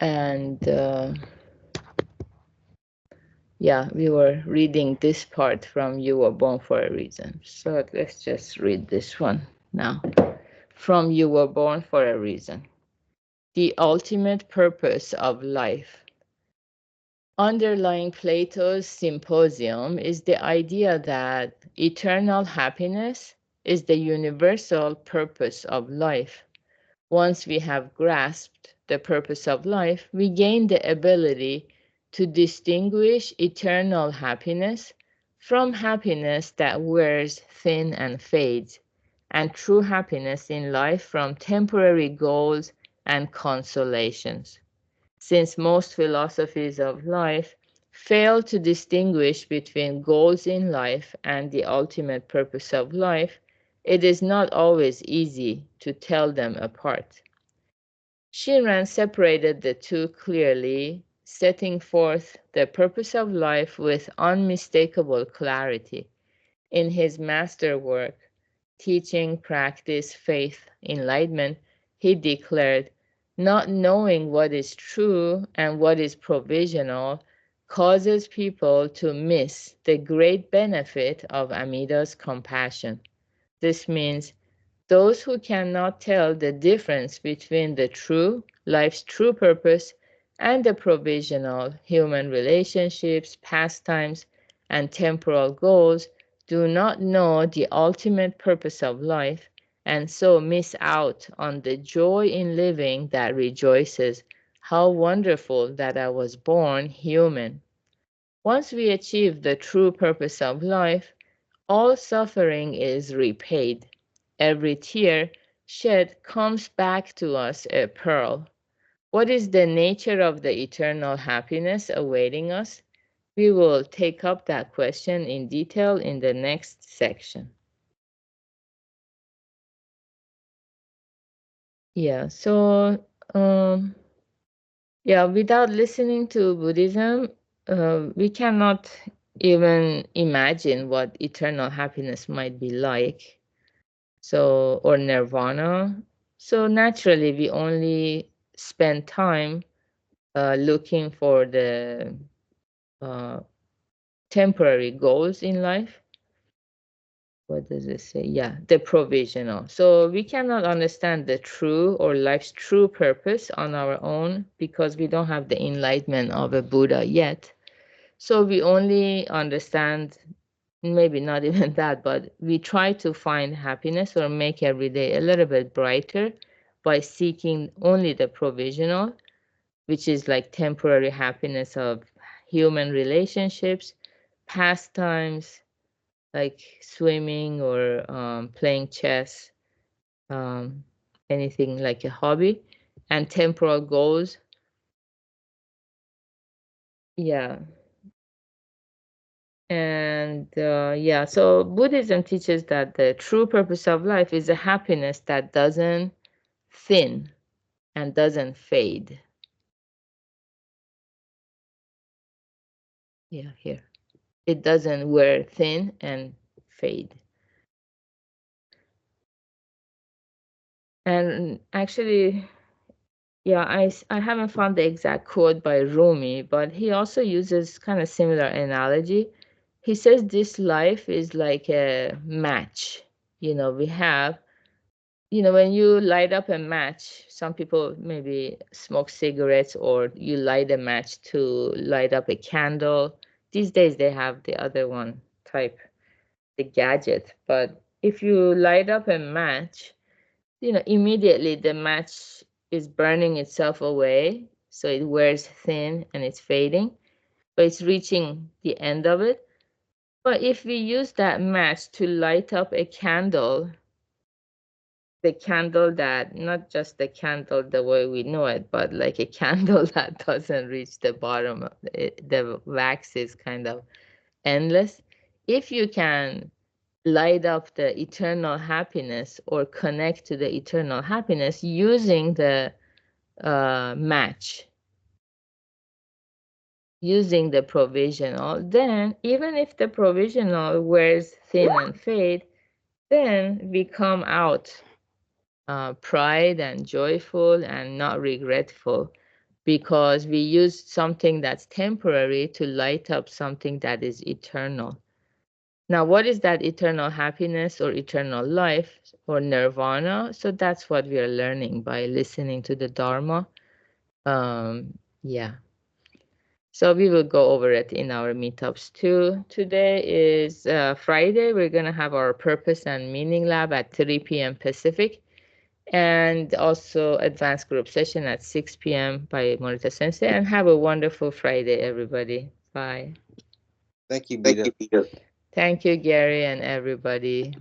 And yeah, we were reading this part from You Were Born for a Reason. So let's just read this one now. From You Were Born for a Reason. The ultimate purpose of life. Underlying Plato's Symposium is the idea that eternal happiness is the universal purpose of life. Once we have grasped the purpose of life, we gain the ability to distinguish eternal happiness from happiness that wears thin and fades, and true happiness in life from temporary goals and consolations. Since most philosophies of life fail to distinguish between goals in life and the ultimate purpose of life, it is not always easy to tell them apart. Shinran separated the two clearly, setting forth the purpose of life with unmistakable clarity. In his masterwork, Teaching, Practice, Faith, Enlightenment, he declared, not knowing what is true and what is provisional causes people to miss the great benefit of Amida's compassion. This means those who cannot tell the difference between the true, life's true purpose, and the provisional human relationships, pastimes, and temporal goals do not know the ultimate purpose of life and so miss out on the joy in living that rejoices. How wonderful that I was born human. Once we achieve the true purpose of life, all suffering is repaid. Every tear shed comes back to us a pearl. What is the nature of the eternal happiness awaiting us? We will take up that question in detail in the next section. Yeah, so without listening to Buddhism, we cannot even imagine what eternal happiness might be like. So, or nirvana. So naturally, we only spend time looking for the uh, temporary goals in life. What does it say? Yeah, the provisional. So we cannot understand the true or life's true purpose on our own because we don't have the enlightenment of a Buddha yet. So we only understand, maybe not even that, but we try to find happiness or make every day a little bit brighter by seeking only the provisional, which is like temporary happiness of human relationships, pastimes like swimming or playing chess, um, anything like a hobby, and temporal goals. Yeah. And so Buddhism teaches that the true purpose of life is a happiness that doesn't thin and doesn't fade. Yeah, here. It doesn't wear thin and fade. And actually, yeah, I haven't found the exact quote by Rumi, but he also uses kind of similar analogy. He says this life is like a match. We have, when you light up a match, some people maybe smoke cigarettes or you light a match to light up a candle. These days they have the other one type, the gadget. But if you light up a match, immediately the match is burning itself away. So it wears thin and it's fading, but it's reaching the end of it. But if we use that match to light up a candle, the candle that, not just the candle the way we know it, but like a candle that doesn't reach the bottom of it, the wax is kind of endless. If you can light up the eternal happiness or connect to the eternal happiness using the match, using the provisional, then even if the provisional wears thin and fade, then we come out pride and joyful and not regretful because we use something that's temporary to light up something that is eternal. Now, what is that eternal happiness or eternal life or nirvana? So that's what we are learning by listening to the Dharma. Yeah. So we will go over it in our meetups too. Today is Friday. We're going to have our Purpose and Meaning Lab at 3 p.m. Pacific, and also advanced group session at 6 p.m. by Morita Sensei. And have a wonderful Friday, everybody. Bye. Thank you, Thank Beta. you, Peter. Thank you, Gary, and everybody.